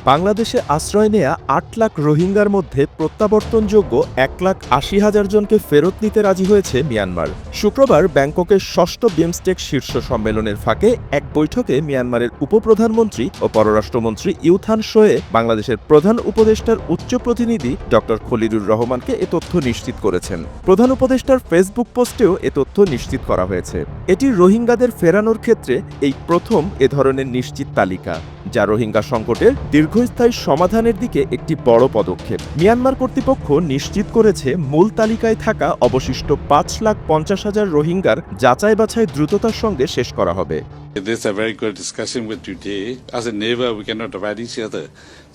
বাংলাদেশে আশ্রয় নেয়া ৮ লাখ রোহিঙ্গার মধ্যে প্রত্যাবর্তনযোগ্য ১,৮০,০০০ জনকে ফেরত নিতে রাজি হয়েছে মিয়ানমার। শুক্রবার ব্যাংককের ষষ্ঠ বিমস্টেক শীর্ষ সম্মেলনের ফাঁকে এক বৈঠকে মিয়ানমারের উপপ্রধানমন্ত্রী ও পররাষ্ট্রমন্ত্রী ইউথান শোয়ে বাংলাদেশের প্রধান উপদেষ্টার উচ্চ প্রতিনিধি ড খলিলুর রহমানকে এ তথ্য নিশ্চিত করেছেন। প্রধান উপদেষ্টার ফেসবুক পোস্টেও এ তথ্য নিশ্চিত করা হয়েছে। এটি রোহিঙ্গাদের ফেরানোর ক্ষেত্রে এই প্রথম এ ধরনের নিশ্চিত তালিকা, যা রোহিঙ্গা সংকটের দীর্ঘস্থায়ী সমাধানের দিকে একটি বড় পদক্ষেপ। মিয়ানমার কর্তৃপক্ষ নিশ্চিত করেছে মূল তালিকায় থাকা অবশিষ্ট 5,50,000 রোহিঙ্গার যাচাই বাছাই দ্রুততার সঙ্গে শেষ করা হবে। This is a very good discussion with today. As a neighbor, we cannot divide each other.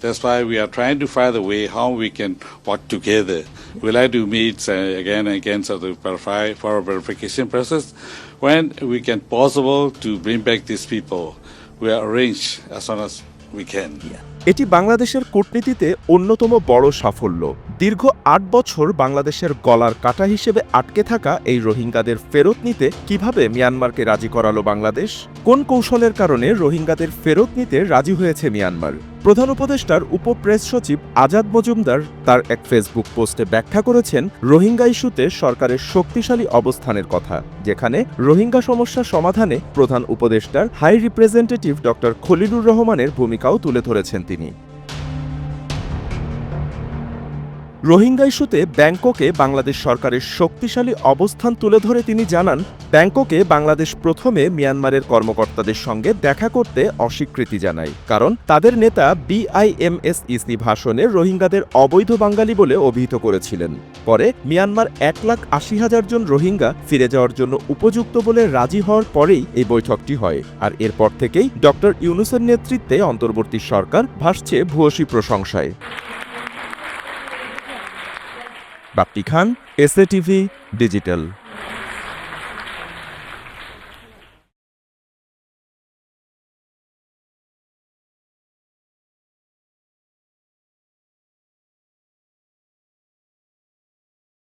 That's why we are trying to find a way how we can work together. We like to meet again and again so to verify for our verification process. When we can possible to bring back these people, we arrange as soon as we can. এটি বাংলাদেশের কূটনীতিতে অন্যতম বড় সাফল্য। দীর্ঘ ৮ বছর বাংলাদেশের গলার কাঁটা হিসেবে আটকে থাকা এই রোহিঙ্গাদের ফেরত নিতে কিভাবে মিয়ানমারকে রাজি করালো বাংলাদেশ? কোন কৌশলের কারণে রোহিঙ্গাদের ফেরত নিতে রাজি হয়েছে মিয়ানমার? প্রধান উপদেষ্টার উপপ্রেস সচিব আজাদ মজুমদার তার এক ফেসবুক পোস্টে ব্যাখ্যা করেছেন রোহিঙ্গা ইস্যুতে সরকারের শক্তিশালী অবস্থানের কথা, যেখানে রোহিঙ্গা সমস্যা সমাধানে প্রধান উপদেষ্টার হাই রিপ্রেজেন্টেটিভ ড খলিলুর রহমানের ভূমিকাও তুলে ধরেছেন তিনি। রোহিঙ্গা ইস্যুতে ব্যাংককে বাংলাদেশ সরকারের শক্তিশালী অবস্থান তুলে ধরে তিনি জানান, ব্যাংককে বাংলাদেশ প্রথমে মিয়ানমারের কর্মকর্তাদের সঙ্গে দেখা করতে অস্বীকৃতি জানায়, কারণ তাদের নেতা BIMSEC ভাষণে রোহিঙ্গাদের অবৈধ বাঙালি বলে অভিহিত করেছিলেন। পরে মিয়ানমার 1,80,000 জন রোহিঙ্গা ফিরে যাওয়ার জন্য উপযুক্ত বলে রাজি হওয়ার পরেই এই বৈঠকটি হয়। আর এরপর থেকেই ড ইউনূসের নেতৃত্বে অন্তর্বর্তী সরকার ভাসছে ভূয়সী প্রশংসায়। বাপ্পি খান, SA TV ডিজিটাল।